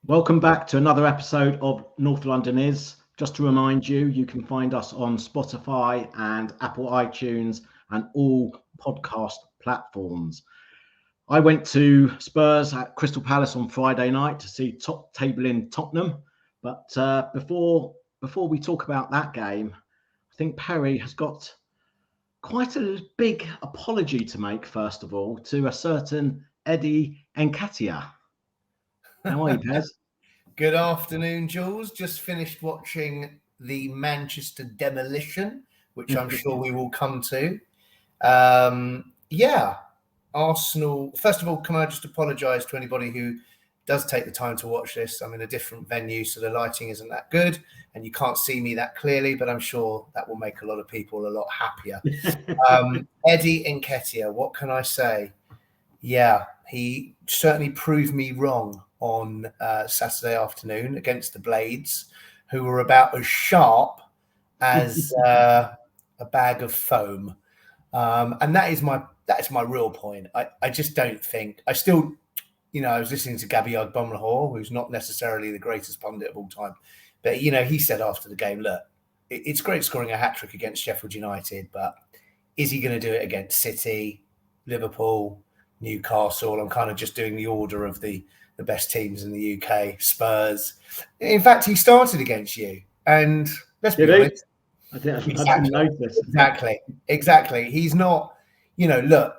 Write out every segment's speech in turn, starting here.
Welcome back to another episode of North London Is. Just to remind you, you can find us on Spotify and Apple iTunes and all podcast platforms. I went to Spurs at Crystal Palace on Friday night to see top table in Tottenham. But before we talk about that game, I think Perry has got quite a big apology to make, first of all, to a certain Eddie Nketiah. How are you, Pez? Good afternoon, Jules. Just finished watching the Manchester demolition, which I'm sure we will come to. Arsenal. First of all, can I just apologise to anybody who does take the time to watch this? I'm in a different venue, so the lighting isn't that good, and you can't see me that clearly, but I'm sure that will make a lot of people a lot happier. Eddie Nketiah, what can I say? Yeah, he certainly proved me wrong on Saturday afternoon against the Blades, who were about as sharp as a bag of foam. And that is my real point. I just don't think – I still – I was listening to Gabby Agbonlahor, who's not necessarily the greatest pundit of all time. But, he said after the game, look, it's great scoring a hat-trick against Sheffield United, but is he going to do it against City, Liverpool, Newcastle? I'm kind of just doing the order of the best teams in the UK, Spurs. In fact, he started against you. And let's be honest. I didn't notice. Exactly. He's not, look,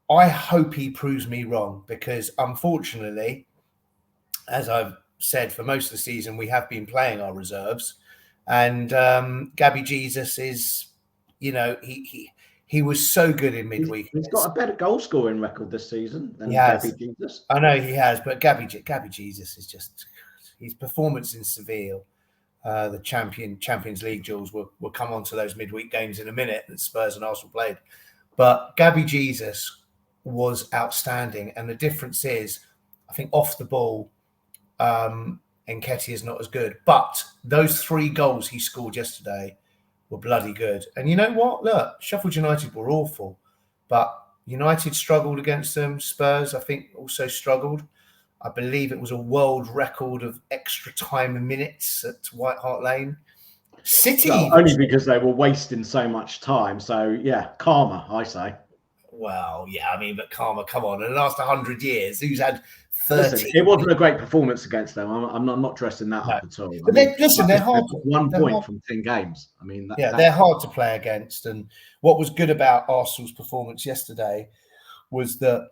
I hope he proves me wrong because unfortunately, as I've said for most of the season, we have been playing our reserves. And Gabby Jesus is, he was so good in midweek. He's got a better goal scoring record this season than Gabby Jesus. I know he has, but Gabby Jesus is just his performance in Seville, the Champions League, Jules. We'll come on to those midweek games in a minute that Spurs and Arsenal played. But Gabby Jesus was outstanding. And the difference is, I think off the ball, Nketiah is not as good. But those 3 goals he scored yesterday were bloody good. And you know what? Look, Sheffield United were awful, but United struggled against them. Spurs, I think, also struggled. I believe it was a world record of extra time and minutes at White Hart Lane. City... Well, only because they were wasting so much time. So, yeah, karma, I say. Well, yeah, I mean, but karma, come on. In the last 100 years, who's had 30? Listen, it wasn't a great performance against them. I'm not dressing that up at all. But they're hard. 1 point from 10 games. I mean, they're hard to play against. And what was good about Arsenal's performance yesterday was that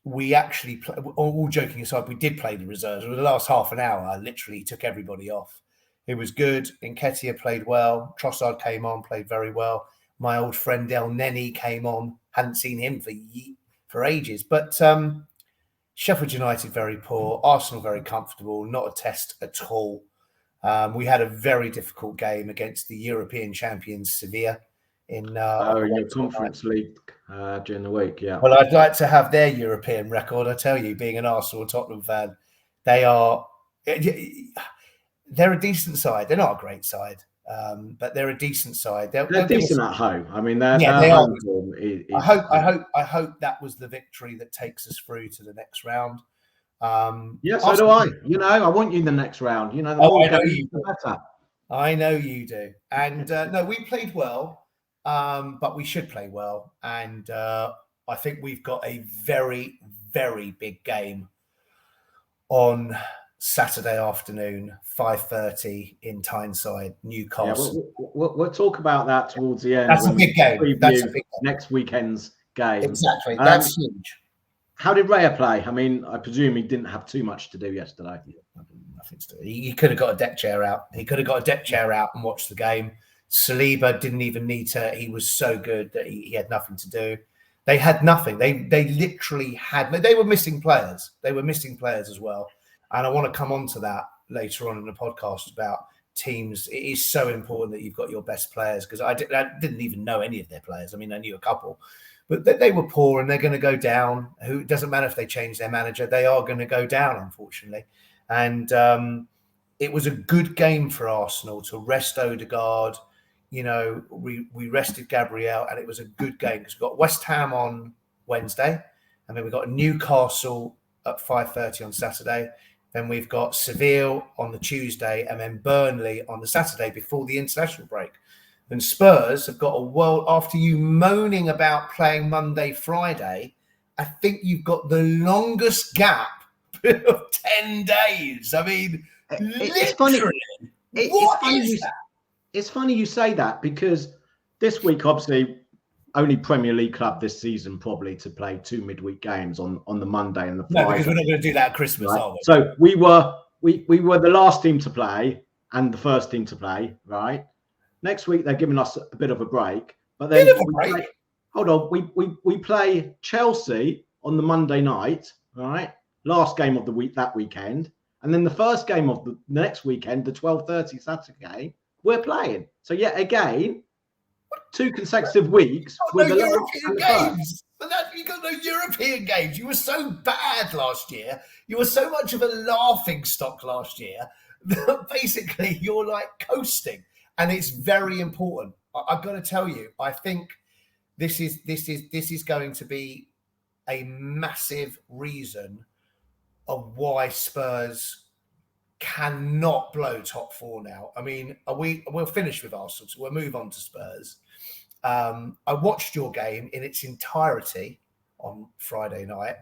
we actually, all joking aside, we did play the reserves. For the last half an hour, I literally took everybody off. It was good. Nketiah played well. Trossard came on, played very well. My old friend El Neni came on. Hadn't seen him for ages. But Sheffield United very poor. Arsenal very comfortable. Not a test at all. We had a very difficult game against the European champions Sevilla in your Conference League during the week. Yeah. Well, I'd like to have their European record. I tell you, being an Arsenal and Tottenham fan, they're a decent side. They're not a great side. But they're a decent side. They're decent at home. I mean, they are. I hope that was the victory that takes us through to the next round. Yeah, so do I. I want you in the next round. The more games, the better. I know you do. And no, we played well, but we should play well. And I think we've got a very, very big game on Saturday afternoon, 5:30 in Tyneside, Newcastle. Yeah, we'll talk about that towards the end. That's a big game. That's a big game. Next weekend's game. Exactly. That's huge. How did Raya play? I mean, I presume he didn't have too much to do yesterday. Nothing to do. He could have got a deck chair out. And watched the game. Saliba didn't even need to. He was so good that he had nothing to do. They had nothing. They literally had. They were missing players. They were missing players as well. And I want to come on to that later on in the podcast about teams. It is so important that you've got your best players because I didn't even know any of their players. I mean, I knew a couple, but they were poor and they're going to go down. It doesn't matter if they change their manager. They are going to go down, unfortunately. And it was a good game for Arsenal to rest Odegaard. We rested Gabriel and it was a good game because we've got West Ham on Wednesday and then we've got Newcastle at 5:30 on Saturday. Then we've got Seville on the Tuesday, and then Burnley on the Saturday before the international break. And Spurs have got a world, after you moaning about playing Monday, Friday, I think you've got the longest gap of 10 days. I mean, it's funny. It's funny you say that, because this week, obviously, only Premier League club this season probably to play 2 midweek games on the Monday and the Friday. No, because we're not going to do that at Christmas, right? are we? So we were the last team to play and the first team to play, right? Next week they're giving us a bit of a break, but then we play Chelsea on the Monday night, right? Last game of the week that weekend, and then the first game of the next weekend, the 12:30 Saturday, we're playing. So yet again, 2 consecutive weeks with the European games. But you got no European games. You were so bad last year. You were so much of a laughing stock last year that basically you're like coasting, and it's very important. I've got to tell you, I think this is going to be a massive reason of why Spurs cannot blow top 4 now. I mean, we'll finish with Arsenal, so we'll move on to Spurs. I watched your game in its entirety on Friday night,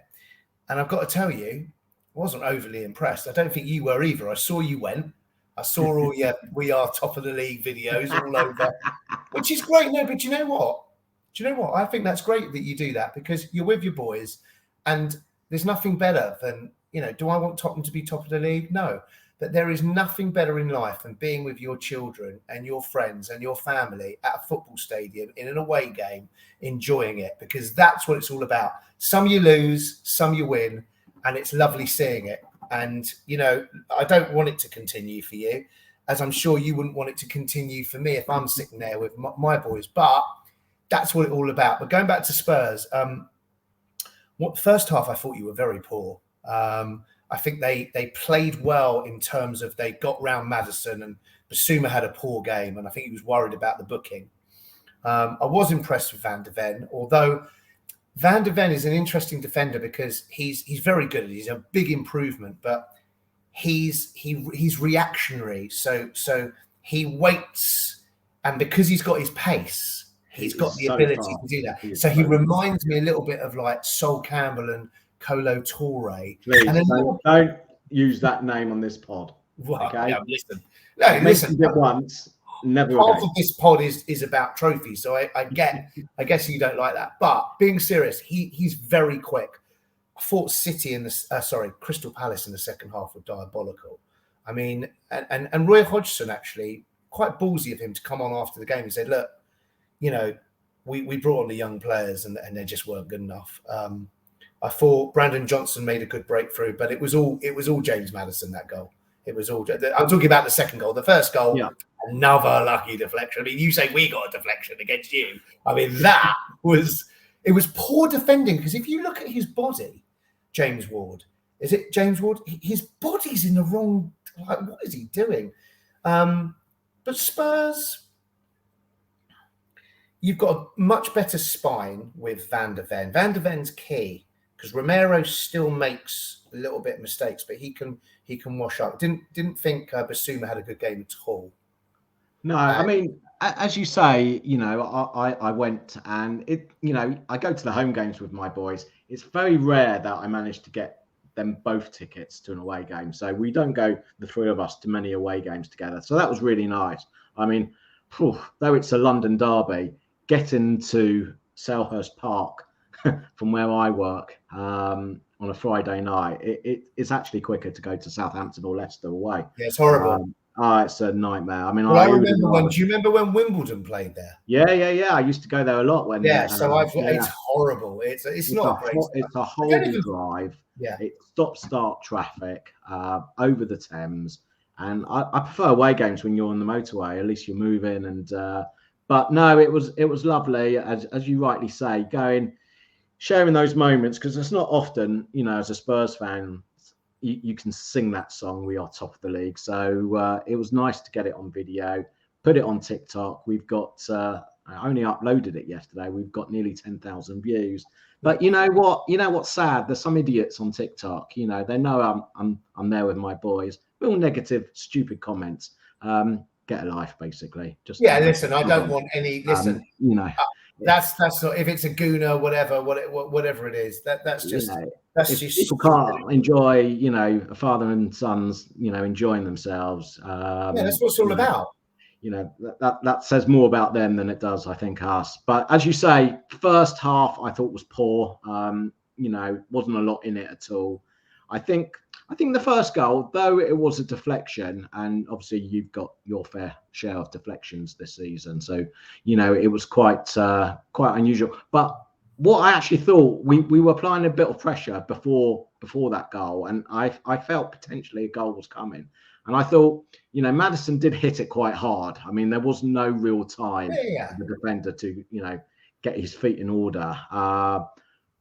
and I've got to tell you, I wasn't overly impressed. I don't think you were either. I saw you went. I saw all your "We Are Top of the League" videos all over, which is great. No, but you know what? I think that's great that you do that, because you're with your boys, and there's nothing better than, do I want Tottenham to be top of the league? No. But there is nothing better in life than being with your children and your friends and your family at a football stadium in an away game, enjoying it, because that's what it's all about. Some you lose, some you win, and it's lovely seeing it. And, I don't want it to continue for you, as I'm sure you wouldn't want it to continue for me if I'm sitting there with my boys. But that's what it's all about. But going back to Spurs, first half, I thought you were very poor. I think they played well in terms of they got round Maddison, and Basuma had a poor game, and I think he was worried about the booking. I was impressed with Van de Ven, although Van de Ven is an interesting defender because he's very good. He's a big improvement, but he's reactionary. So he waits, and because he's got his pace, he's got the ability to do that. So he reminds me a little bit of like Sol Campbell and Kolo Touré. Please, don't use that name on this pod. Well, okay? Yeah, listen. It once, never half again. of this pod is about trophies, so I guess you don't like that. But being serious, he's very quick. I thought Crystal Palace in the second half were diabolical. I mean, and Roy Hodgson, actually, quite ballsy of him to come on after the game and say, look, we brought on the young players and they just weren't good enough. I thought Brandon Johnson made a good breakthrough, but it was all James Maddison, that goal. It was all. I'm talking about the second goal. The first goal, another lucky deflection. I mean, you say we got a deflection against you. I mean, it was poor defending, because if you look at his body, James Ward, is it James Ward? His body's in the wrong. Like, what is he doing? But Spurs, you've got a much better spine with Van de Ven. Van de Ven's key, because Romero still makes a little bit of mistakes, but he can wash up. Didn't think Basuma had a good game at all. No, I mean, as you say, I went, and I go to the home games with my boys. It's very rare that I manage to get them both tickets to an away game. So we don't go, the three of us, to many away games together. So that was really nice. I mean, though it's a London derby, getting to Selhurst Park from where I work on a Friday night, it's actually quicker to go to Southampton or Leicester away. Yeah, it's horrible. It's a nightmare. I mean, do you remember when Wimbledon played there? Yeah. I used to go there a lot when. It's horrible. It's not great. It's a horrible drive. Yeah. It's stop-start traffic over the Thames, and I prefer away games when you're on the motorway. At least you're moving, and but no, it was lovely, as you rightly say, sharing those moments, because it's not often, as a Spurs fan, you can sing that song, "We Are Top of the League." So it was nice to get it on video, put it on TikTok. We've got I only uploaded it yesterday. We've got nearly 10,000 views. But you know what? You know what's sad? There's some idiots on TikTok. You know, they know I'm there with my boys. Real negative, stupid comments. Get a life, basically. Just listen, I don't want any. Listen, you know, that's not, if it's a gooner, whatever it is. That's just, you know, that's if just people can't enjoy, you know, a father and sons, you know, enjoying themselves. That's what it's all about. You know, that says more about them than it does, I think, us. But as you say, first half I thought was poor. You know, wasn't a lot in it at all. I think the first goal, though it was a deflection, and obviously you've got your fair share of deflections this season, so you know it was quite unusual. But what I actually thought, we were applying a bit of pressure before that goal, and I felt potentially a goal was coming. And I thought, you know, Maddison did hit it quite hard. I mean, there was no real time for the defender to, you know, get his feet in order.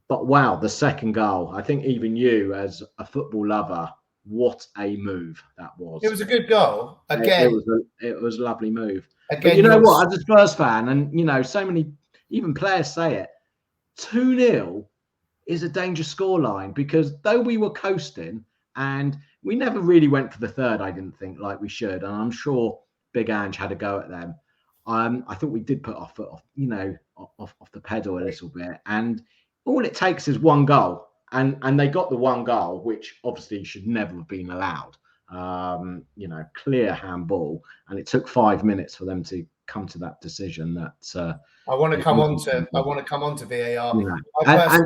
But wow, the second goal, I think even you as a football lover, what a move that was. It was a good goal. Again, it was a lovely move. Again, but you know what, as a Spurs fan, and, you know, so many, even players say it, 2-0 is a dangerous scoreline, because though we were coasting and we never really went for the third, I didn't think, like we should. And I'm sure Big Ange had a go at them. I thought we did put our foot off, you know, off the pedal a little bit. And all it takes is one goal. And they got the one goal, which obviously should never have been allowed. You know, clear handball. And it took 5 minutes for them to come to that decision. That I want to come on to VAR. Yeah.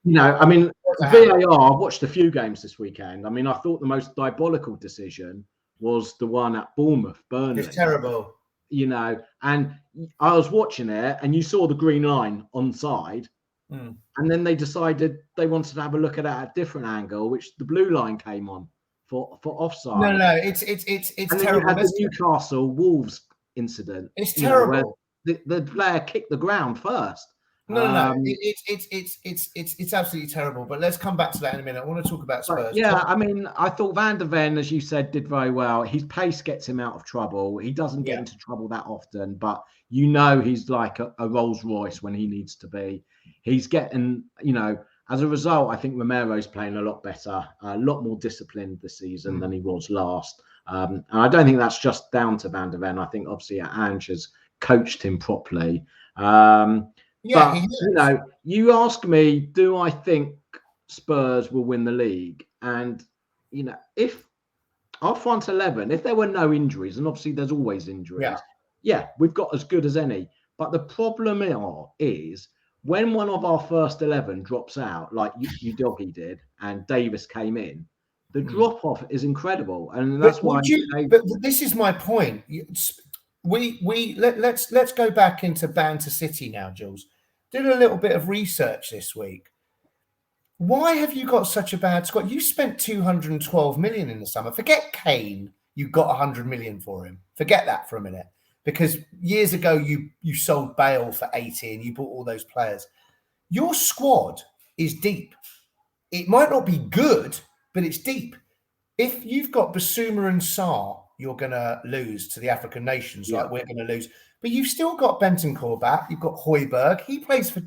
You know, I mean, VAR, I've watched a few games this weekend. I mean, I thought the most diabolical decision was the one at Bournemouth, Burnley. It's terrible. You know, and I was watching it, and you saw the green line onside, and then they decided they wanted to have a look at it at a different angle, which the blue line came on for offside. No, it's and terrible. Then you had the Newcastle Wolves incident. It's terrible. The player kicked the ground first. No. It's absolutely terrible. But let's come back to that in a minute. I want to talk about Spurs. Yeah, I mean, I thought Van der Ven, as you said, did very well. His pace gets him out of trouble. He doesn't get into trouble that often, but you know he's like a Rolls Royce when he needs to be. He's getting, you know, as a result, I think Romero's playing a lot better, a lot more disciplined this season than he was last. And I don't think that's just down to Van der Ven. I think obviously Ange has coached him properly. But, you know, you ask me, do I think Spurs will win the league? And, you know, if our front 11, if there were no injuries, and obviously there's always injuries, we've got as good as any. But the problem is when one of our first 11 drops out, like you Doggy did, and Davis came in, the drop-off is incredible. And that's why... But this is my point. Let's go back into Banter City now, Jules. Did a little bit of research this week. Why have you got such a bad squad? You spent 212 million in the summer. Forget Kane. You got 100 million for him. Forget that for a minute. Because years ago, you sold Bale for 80 and you bought all those players. Your squad is deep. It might not be good, but it's deep. If you've got Basuma and Sarr, you're going to lose to the African nations, like we're going to lose. But you've still got Bentancur back. You've got Højbjerg. He plays for...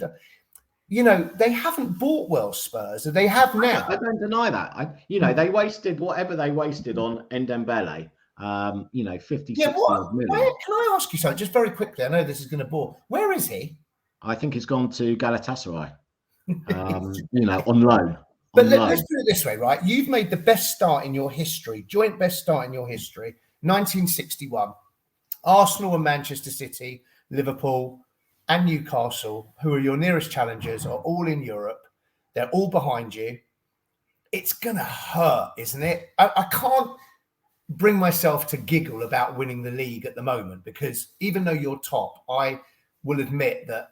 You know, they haven't bought well, Spurs. They have now. I don't deny that. You know, they wasted whatever they wasted on Ndembele. You know, 50, 60 million. Can I ask you something just very quickly? I know this is going to bore. Where is he? I think he's gone to Galatasaray. You know, on loan. But let's put it this way, right? You've made the best start in your history, joint best start in your history, 1961. Arsenal and Manchester City, Liverpool and Newcastle, who are your nearest challengers, are all in Europe. They're all behind you. It's going to hurt, isn't it? I can't bring myself to giggle about winning the league at the moment, because even though you're top, I will admit that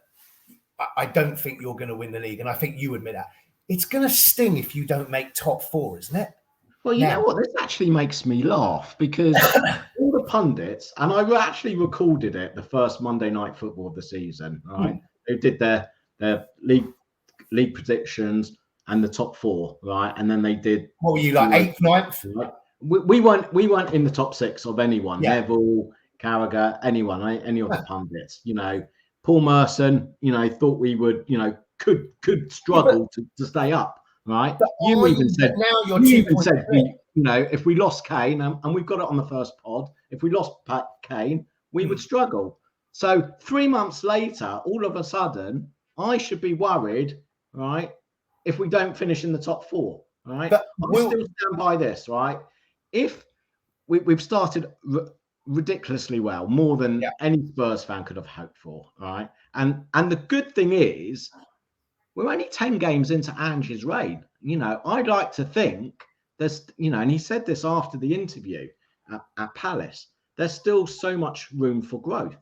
I don't think you're going to win the league. And I think you admit that. It's going to sting if you don't make top four, isn't it? Well, you know what? This actually makes me laugh, because all the pundits, and I actually recorded it, the first Monday Night Football of the season, right? Who did their league predictions and the top four, right? And then they did... What were you, like 8th, 9th? Right? We weren't in the top 6 of anyone. Neville, Carragher, anyone, any of the pundits. You know, Paul Merson, thought we would, could struggle to stay up, right? You even said if we lost Kane, and we've got it on the first pod, if we lost Kane, we would struggle. So 3 months later, all of a sudden, I should be worried, right, if we don't finish in the top 4, right? But I still stand by this, right? If we've started ridiculously well, more than any Spurs fan could have hoped for, right? And the good thing is, we're only 10 games into Ange's reign. I'd like to think there's, and he said this after the interview at Palace, there's still so much room for growth.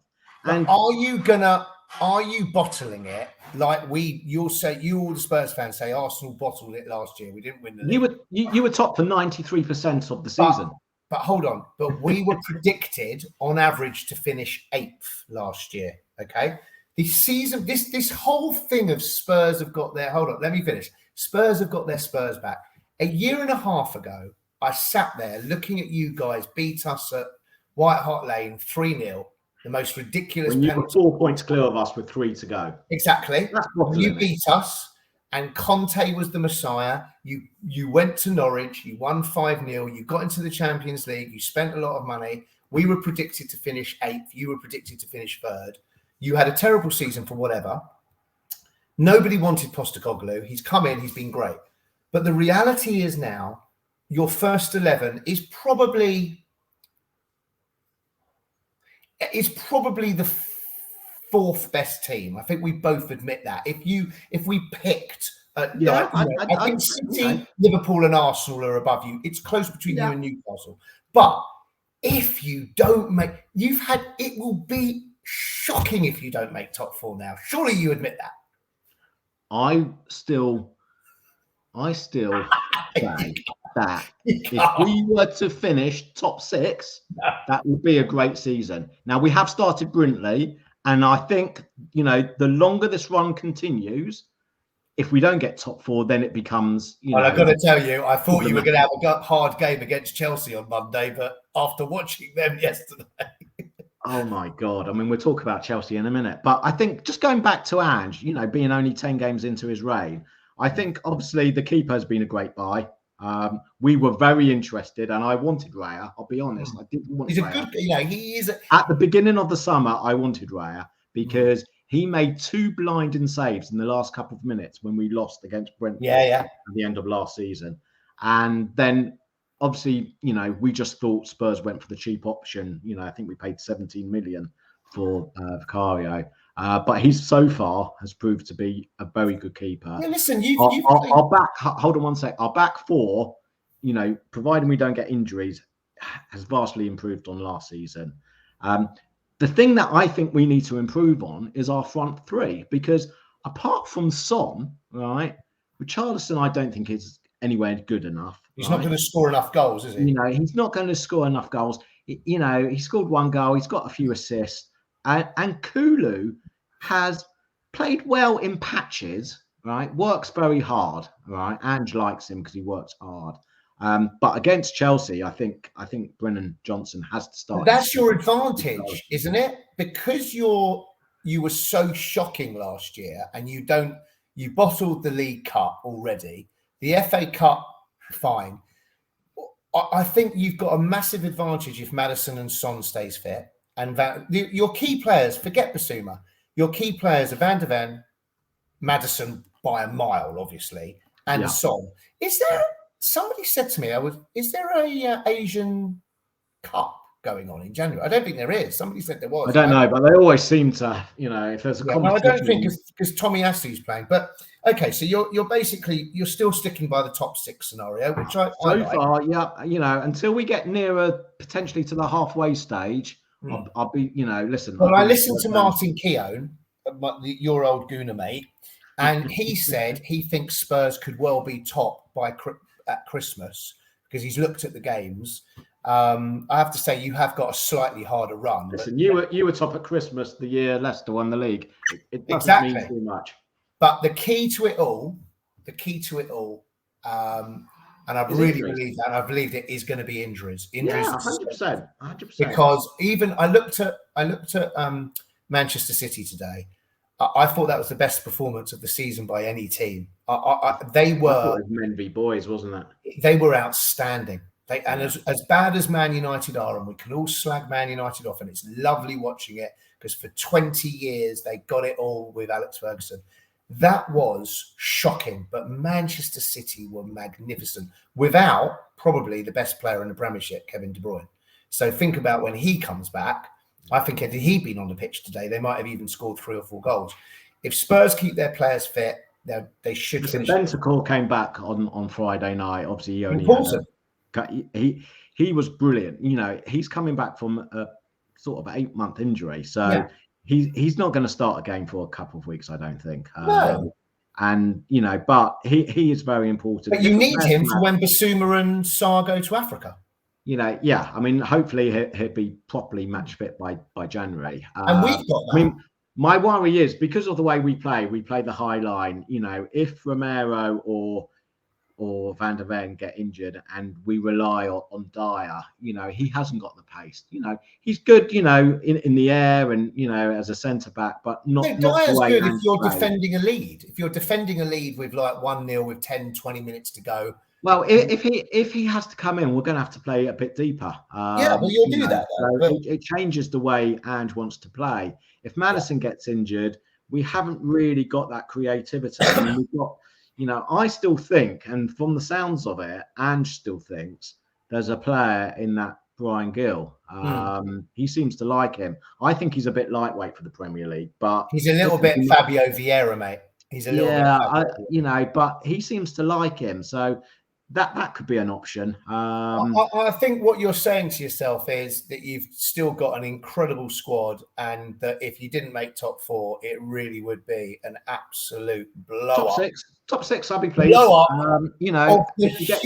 And are you bottling it like you'll say, all the Spurs fans say Arsenal bottled it last year. We didn't win the league. You were top for 93% of the season. But hold on. But we were predicted on average to finish 8th last year. Okay. The season, this whole thing of Spurs have got their, hold on, let me finish. Spurs have got their Spurs back. A year and a half ago, I sat there looking at you guys beat us at White Hart Lane 3-0. The most ridiculous when you were 4 points clear of us with 3 to go. Exactly. You beat us, and Conte was the Messiah. You went to Norwich, you won 5-0, you got into the Champions League, you spent a lot of money. We were predicted to finish 8th, you were predicted to finish 3rd. You had a terrible season for whatever. Nobody wanted Postecoglou. He's come in, he's been great. But the reality is now, your first 11 is probably the 4th best team. I think we both admit that. If we picked, I think City, Liverpool, and Arsenal are above you. It's close between you and Newcastle. But if you don't make, it will be shocking if you don't make top 4 now. Surely you admit that. I still say that if we were to finish top 6, that would be a great season. Now, we have started brilliantly, and I think, the longer this run continues, if we don't get top 4, then it becomes, Well, I've got to tell you, I thought you were going to have a hard game against Chelsea on Monday, but after watching them yesterday... Oh, my God. I mean, we'll talk about Chelsea in a minute. But I think just going back to Ange, being only 10 games into his reign, I think, obviously, the keeper has been a great buy. We were very interested, and I wanted Raya. I'll be honest. I didn't want He's Raya. He is... At the beginning of the summer, I wanted Raya because he made 2 blinding saves in the last couple of minutes when we lost against Brentford at the end of last season. And then... obviously, we just thought Spurs went for the cheap option. I think we paid 17 million for Vicario. But he's so far has proved to be a very good keeper. Yeah, listen, our back, hold on one sec. Our back 4, providing we don't get injuries, has vastly improved on last season. The thing that I think we need to improve on is our front 3, because apart from Son, right, Richarlison, I don't think is anywhere good enough. He's not going to score enough goals, is he? He's not going to score enough goals. He scored 1 goal. He's got a few assists. And Kulu has played well in patches, right? Works very hard, right? Ange likes him because he works hard. But against Chelsea, I think Brennan Johnson has to start. That's your advantage, isn't it? Because you were so shocking last year, and you bottled the League Cup already. The FA Cup, fine. I think you've got a massive advantage if Maddison and Son stays fit. And your key players, forget Basuma, your key players are Van der Ven, Maddison by a mile, obviously, and Son. Is there, somebody said to me, is there a Asian Cup going on in January? I don't think there is. Somebody said there was. I don't know, but they always seem to, if there's a competition. No, I don't think because Tommy Assey's playing. But okay, so you're still sticking by the top 6 scenario, which I like. Far, until we get nearer potentially to the halfway stage, I'll be, listen. Well, I listened to Martin Keown, your old Gooner mate, and he said he thinks Spurs could well be top at Christmas because he's looked at the games. I have to say, you have got a slightly harder run. Listen, you were top at Christmas the year Leicester won the league. It doesn't mean too much. But the key to it all, and I really believe that, I believe it is going to be injuries. Yeah, 100%. Because even I looked at Manchester City today, I thought that was the best performance of the season by any team. They I thought it were was men v boys, wasn't it? they were outstanding. As bad as Man United are, and we can all slag Man United off, and it's lovely watching it because for 20 years they got it all with Alex Ferguson. That was shocking, but Manchester City were magnificent without probably the best player in the Premiership, Kevin De Bruyne. So think about when he comes back. I think had he been on the pitch today, they might have even scored 3 or 4 goals. If Spurs keep their players fit, they should. Listen, Bentancur came back on Friday night. Obviously, he only he was brilliant. You know, he's coming back from a sort of 8-month injury, so he's not going to start a game for a couple of weeks, I don't think. No. And you know, but he is very important. But you need him for when Basuma and Sarr go to Africa. You know, yeah. I mean, hopefully he'll be properly match fit by January. And we've got that. I mean, my worry is because of the way we play the high line. You know, if Romero or Van der Ven get injured and we rely on Dyer, you know, he hasn't got the pace. You know, he's good, you know, in the air and, you know, as a centre back, but not. Dyer's good if you're defending a lead. If you're defending a lead with like 1-0 with 10, 20 minutes to go. Well, if he has to come in, we're going to have to play a bit deeper. Well, you'll do that. So it changes the way Ange wants to play. If Maddison gets injured, we haven't really got that creativity. I mean, we've got, you know, I still think, and from the sounds of it, Ange still thinks there's a player in that Brian Gill. He seems to like him. I think he's a bit lightweight for the Premier League, but he's a little bit Fabio Vieira, mate. He's a little bit. You know, but he seems to like him. So that could be an option. I think what you're saying to yourself is that you've still got an incredible squad, and that if you didn't make top 4, it really would be an absolute blow up. Top six, I'll be pleased. Blow up. You know, if you get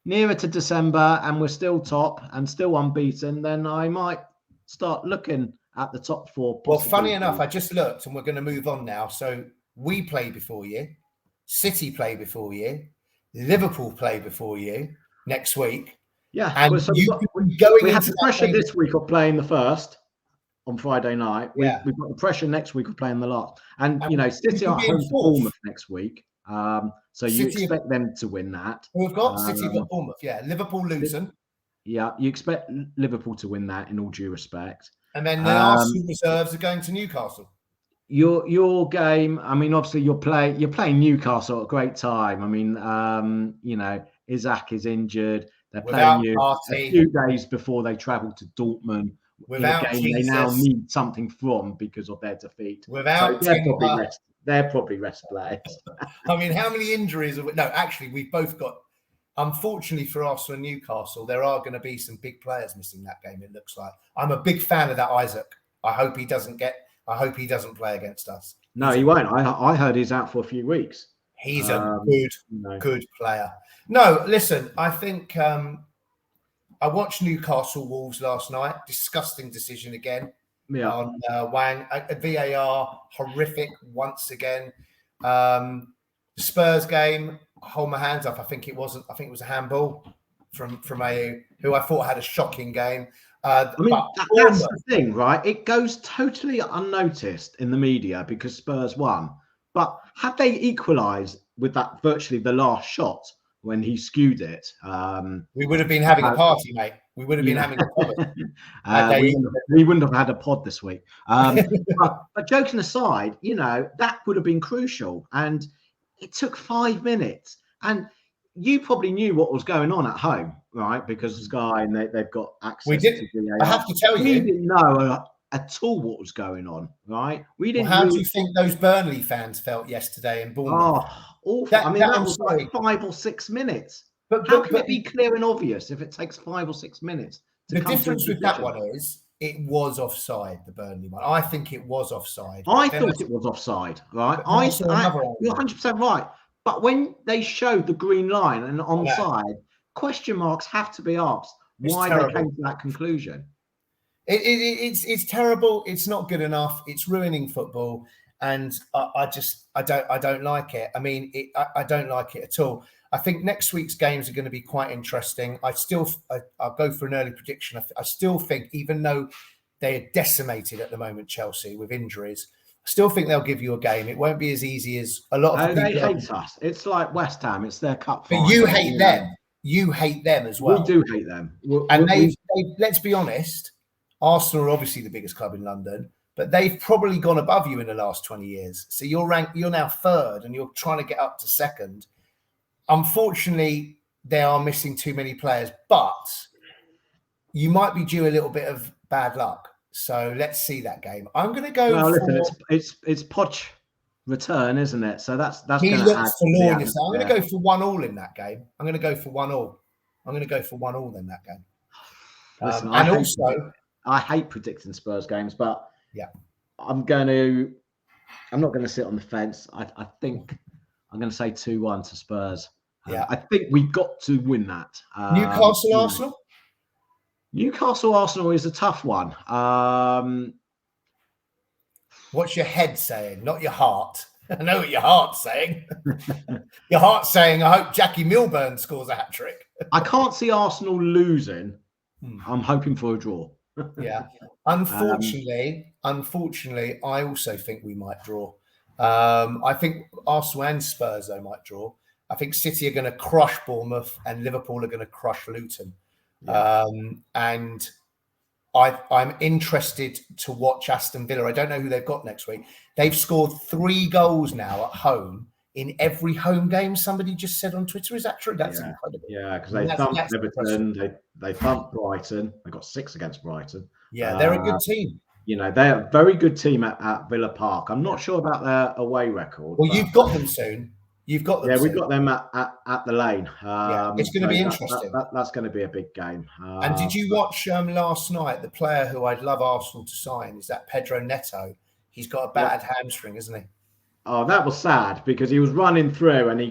nearer to December and we're still top and still unbeaten, then I might start looking at the top 4. Well, funny enough, I just looked, and we're going to move on now. So we play before you, City play before you. Liverpool play before you next week. Yeah, and we have the pressure this week of playing the first on Friday night. We've got the pressure next week of playing the last. And you know, City are home to Bournemouth next week. So you expect them to win that. We've got City got Bournemouth, Liverpool Luton. Yeah, you expect Liverpool to win that in all due respect. And then the Arsenal reserves are going to Newcastle. Your game, I mean, obviously you're playing Newcastle at a great time. I mean, you know, Isaac is injured. They're playing you a few days before they travel to Dortmund. Without a game they now need something from because of their defeat. Without they're probably rest players. I mean, how many injuries? No, actually, we've both got. Unfortunately for Arsenal and Newcastle, there are going to be some big players missing that game. It looks like. I'm a big fan of that Isaac. I hope he doesn't play against us. No, he won't. I heard he's out for a few weeks. He's a good player. No, listen, I think I watched Newcastle Wolves last night. Disgusting decision again on Wang. VAR, horrific once again. The Spurs game, I hold my hands up. I think it was a handball from AU, who I thought had a shocking game. I mean, that's the thing, right? It goes totally unnoticed in the media because Spurs won. But had they equalised with that virtually the last shot when he skewed it, we would have been having a party, mate. We would have been having a party. We wouldn't have had a pod this week. But joking aside, you know, that would have been crucial. And it took 5 minutes. And you probably knew what was going on at home, right? Because Sky and they've got access. We didn't. To VAR. I have to tell you, we didn't know at all what was going on, right? We didn't. Well, how do you think those Burnley fans felt yesterday in Bournemouth? Oh, awful! That was like 5 or 6 minutes. But how can it be clear and obvious if it takes 5 or 6 minutes? The difference with that one is it was offside. The Burnley one, I think it was offside. I thought it was offside, right? You're 100% right. But when they showed the green line and onside, question marks have to be asked why they came to that conclusion. It's terrible. It's not good enough. It's ruining football, and I don't like it. I mean, I don't like it at all. I think next week's games are going to be quite interesting. I'll go for an early prediction. I still think, even though they are decimated at the moment, Chelsea with injuries, Still think they'll give you a game. It won't be as easy as a lot of the They people. hate us. It's like West Ham. It's their cup But final. you hate them. You hate them as well. We do hate them. And they've, let's be honest, Arsenal are obviously the biggest club in London, but they've probably gone above you in the last 20 years. So you're now third and you're trying to get up to second. Unfortunately, they are missing too many players, but you might be due a little bit of bad luck. So let's see that game. I'm going to go. Well, listen, it's Poch return, isn't it? So that's he going to looks add forlorn. I'm going to go for 1-1 in that game. I'm going to go for 1-1. I'm going to go for 1-1 in that game. Listen, I hate predicting Spurs games, but yeah, I'm not going to sit on the fence. I think I'm going to say 2-1 to Spurs. Yeah, I think we've got to win that. Newcastle Arsenal. Newcastle Arsenal is a tough one. What's your head saying, not your heart? I know what your heart's saying. Your heart's saying, I hope Jackie Milburn scores a hat-trick. I can't see Arsenal losing. I'm hoping for a draw. Yeah. Unfortunately, I also think we might draw. I think Arsenal and Spurs, though, might draw. I think City are going to crush Bournemouth and Liverpool are going to crush Luton. Yeah. And I'm interested to watch Aston Villa. I don't know who they've got next week. They've scored 3 goals now at home in every home game. Somebody just said on Twitter, is that true? That's incredible. Yeah, because they thumped Everton, they thumped Brighton. They got 6 against Brighton. Yeah, they're a good team. You know, they're a very good team at Villa Park. I'm not sure about their away record. Well, you've got them soon. You've got them. Yeah, we've got them at the Lane. It's going to be interesting. That's going to be a big game. And did you watch last night the player who I'd love Arsenal to sign? Is that Pedro Neto? He's got a bad hamstring, isn't he? Oh, that was sad because he was running through and you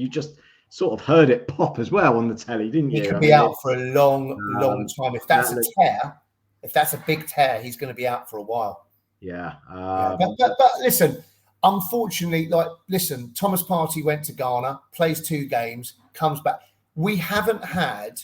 just sort of heard it pop as well on the telly, didn't you? He could be out for a long time. If that's a tear, if that's a big tear, he's going to be out for a while. Yeah. But listen. Unfortunately, Thomas Partey went to Ghana, plays 2 games, comes back. We haven't had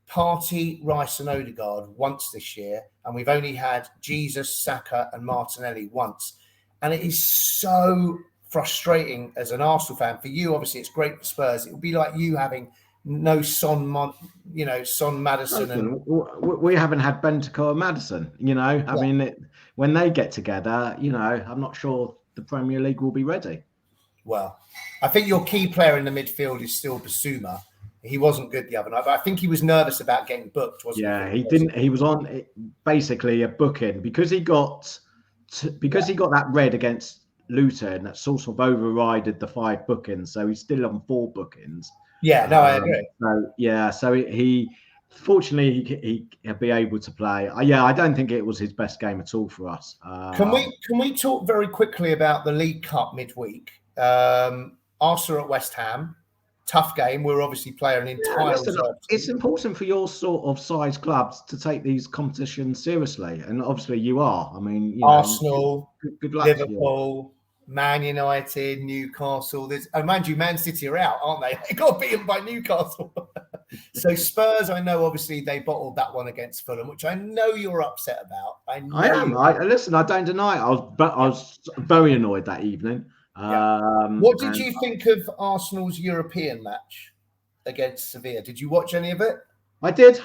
Partey, Rice and Odegaard once this year, and we've only had Jesus, Saka and Martinelli once. And it is so frustrating as an Arsenal fan. For you, obviously, it's great for Spurs. It would be like you having no Son Maddison. And we haven't had Bentancur or Maddison, I mean, when they get together, I'm not sure the Premier League will be ready. Well, I think your key player in the midfield is still Basuma. He wasn't good the other night, but I think he was nervous about getting booked, wasn't he? Yeah, he didn't. He was on basically a booking because he got that red against Luton. That sort of overrided the 5 bookings, so he's still on 4 bookings. Yeah, no, I agree. So he fortunately he'll be able to play. I don't think it was his best game at all for us. Can we talk very quickly about the League Cup midweek? Arsenal at West Ham, tough game. We're obviously playing an entire. It's important for your sort of size clubs to take these competitions seriously, and obviously you are. I mean, Arsenal, good luck, Liverpool, Man United, Newcastle. Mind you, Man City are out, aren't they? They got beaten by Newcastle. So Spurs, I know, obviously they bottled that one against Fulham, which I know you're upset about. I am. Listen, I don't deny it. I was very annoyed that evening. What did you think of Arsenal's European match against Sevilla? Did you watch any of it? I did.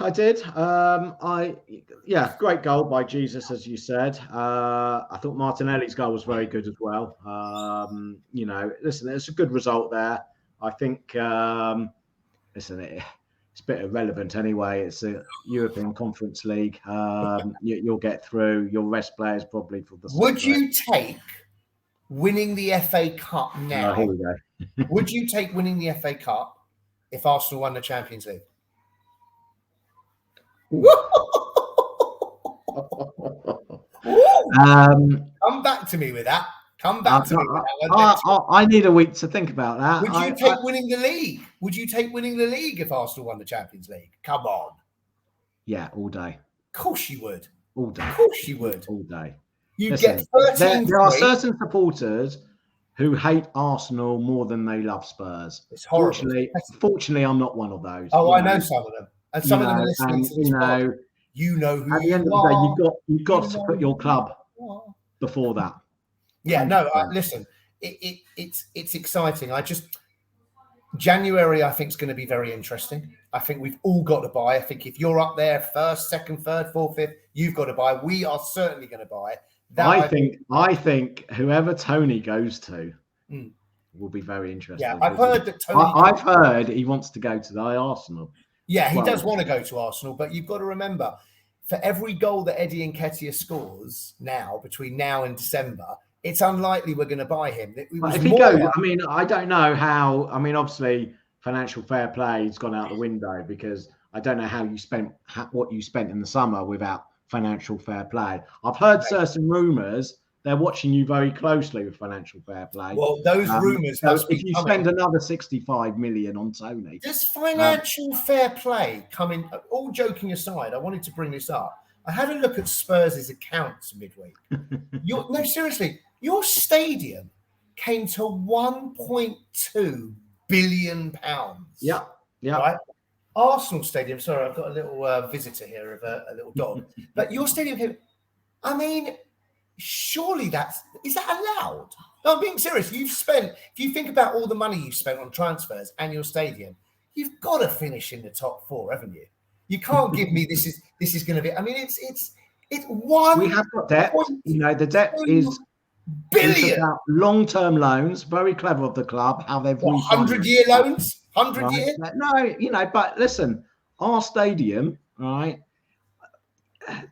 Great goal by Jesus, as you said. I thought Martinelli's goal was very good as well. Listen, it's a good result there. I think, it's a bit irrelevant anyway. It's a European Conference League. You'll get through. You'll rest players probably for the. Would you take winning the FA Cup now? Here we go. Would you take winning the FA Cup if Arsenal won the Champions League? Come back to me with that. I need a week to think about that. Would you take winning the league? Would you take winning the league if Arsenal won the Champions League? Come on. Yeah, all day. Of course you would. All day. Of course you would. All day. Get 13. There are certain supporters who hate Arsenal more than they love Spurs. It's horrible. Fortunately, I'm not one of those. Oh, I know some of them. And some of them are listening to this podcast. You know who at the end of the day, you've got to put your club before that. Yeah, no, listen, it's exciting. January, I think, is going to be very interesting. I think we've all got to buy. I think if you're up there first, second, third, fourth, fifth, you've got to buy. We are certainly going to buy. I think whoever Tony goes to will be very interesting. Yeah, I've heard that Tony. I've heard he wants to go to the Arsenal. Yeah, he does want to go to Arsenal, but you've got to remember, for every goal that Eddie Nketiah scores now, between now and December, it's unlikely we're going to buy him. If he goes, I mean, I don't know how. I mean, obviously, financial fair play has gone out the window because I don't know how you spent what you spent in the summer without financial fair play. I've heard certain rumours. They're watching you very closely with financial fair play. Well, those rumours must be if you spend another 65 million on Tony. Does financial fair play come in? All joking aside, I wanted to bring this up. I had a look at Spurs' accounts midweek. No, seriously, your stadium came to £1.2 billion. Yeah. Right? Arsenal Stadium. Sorry, I've got a little visitor here of a little dog. But your stadium came. I mean, surely is that allowed? No, I'm being serious. If you think about all the money you've spent on transfers and your stadium, you've got to finish in the top 4, haven't you? You can't give me this is going to be. I mean, it's one. We have got debt. The debt is billion. Long-term loans. Very clever of the club. How they've 100-year loans. 100 years. No, but listen, our stadium, right?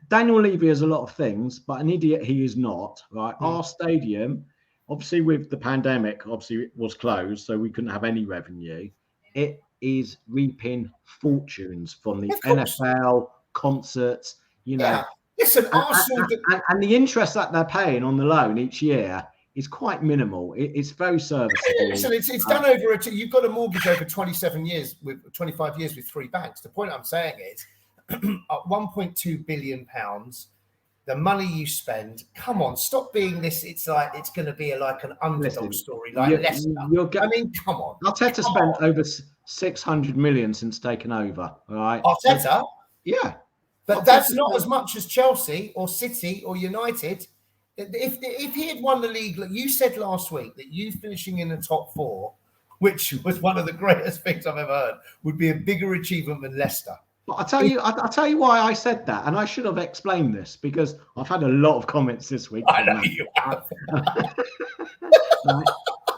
Daniel Levy is a lot of things, but an idiot he is not, right? Our stadium, obviously with the pandemic, obviously it was closed, so we couldn't have any revenue. It is reaping fortunes from the NFL, concerts, Yeah. Listen, Arsenal... And the interest that they're paying on the loan each year is quite minimal. It's very serviceable. Listen, it's done over... You've got a mortgage over 25 years with 3 banks. The point I'm saying is, at £1.2 billion, the money you spend, come on, stop being this. It's like it's going to be like an underdog story, like Leicester. I mean, come on. Arteta spent over 600 million since taking over. All right, Arteta, yeah, but that's not as much as Chelsea or City or United. If he had won the league, like you said last week, that you finishing in the top 4, which was one of the greatest things I've ever heard, would be a bigger achievement than Leicester. But I'll tell you why I said that, and I should have explained this because I've had a lot of comments this week. I know you have. Right.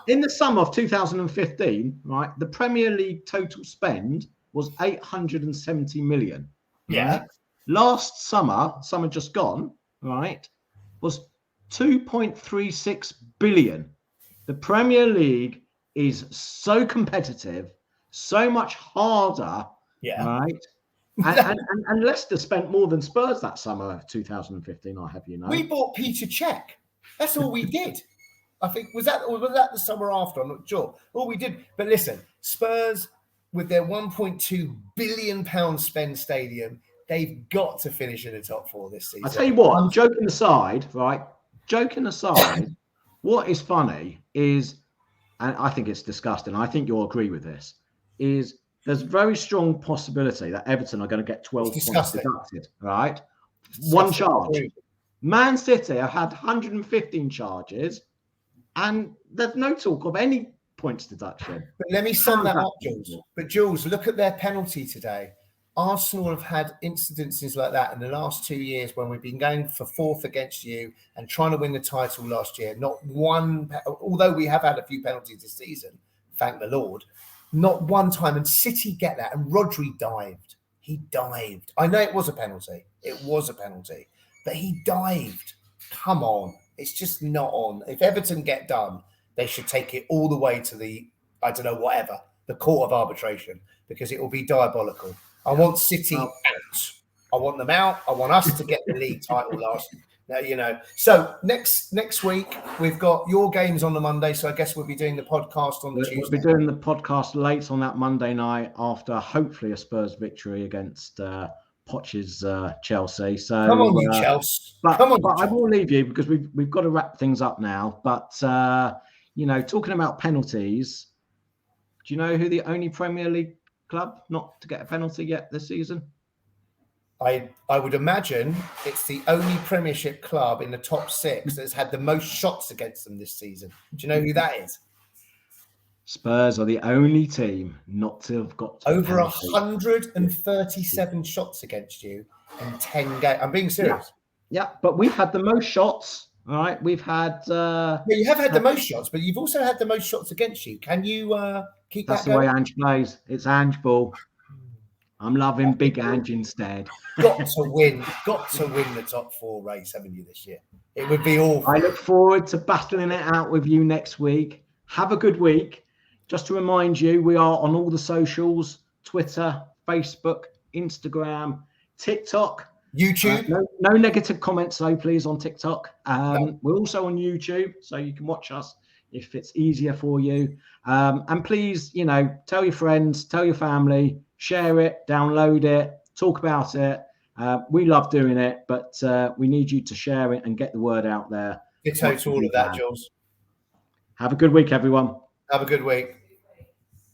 In the summer of 2015, right, the Premier League total spend was 870 million. Yeah. Right? Last summer just gone, right, was 2.36 billion. The Premier League is so competitive, so much harder, right? And Leicester spent more than Spurs that summer of 2015, I have you know. We bought Peter Cech. That's all we did. I think was that the summer after? I'm not sure. All we did. But listen, Spurs with their £1.2 billion spend stadium, they've got to finish in the top 4 this season. I tell you what, joking aside, right? Joking aside, what is funny is, and I think it's disgusting, I think you'll agree with this, is there's very strong possibility that Everton are going to get 12 points deducted, right? One charge. Man City have had 115 charges, and there's no talk of any points deduction. But let me sum that up, Jules. But Jules, look at their penalty today. Arsenal have had incidences like that in the last 2 years when we've been going for 4th against you and trying to win the title last year. Not one, although we have had a few penalties this season, thank the Lord. Not one time, and City get that. And Rodri dived. He dived. I know it was a penalty. But he dived. Come on. It's just not on. If Everton get done, they should take it all the way to the court of arbitration, because it will be diabolical. I want City out. I want them out. I want us to get the league title last. So next week we've got your games on the Monday. So I guess we'll be doing the podcast on the Tuesday. We'll be doing the podcast late on that Monday night after hopefully a Spurs victory against Poch's Chelsea. So come on, you Chelsea. But I will leave you because we've got to wrap things up now. But talking about penalties, do you know who the only Premier League club not to get a penalty yet this season? I would imagine it's the only Premiership club in the top 6 that's had the most shots against them this season. Do you know who that is? Spurs are the only team not to have got to over penalty. 137 shots against you in 10 games. I'm being serious. Yeah, but we've had the most shots. All right, we've had. You have had the most shots, but you've also had the most shots against you. Can you keep that going? That's the way Ange plays. It's Ange ball. I'm loving Big Ange instead. Got to win the top 4 race, haven't you, this year? It would be awful. I look forward to battling it out with you next week. Have a good week. Just to remind you, we are on all the socials: Twitter, Facebook, Instagram, TikTok. YouTube. No negative comments, though, please, on TikTok. No. We're also on YouTube, so you can watch us if it's easier for you. And please, tell your friends, tell your family, share it, download it, talk about it. We love doing it, but we need you to share it and get the word out there. It's all of that, Jules. Have a good week, everyone. Have a good week.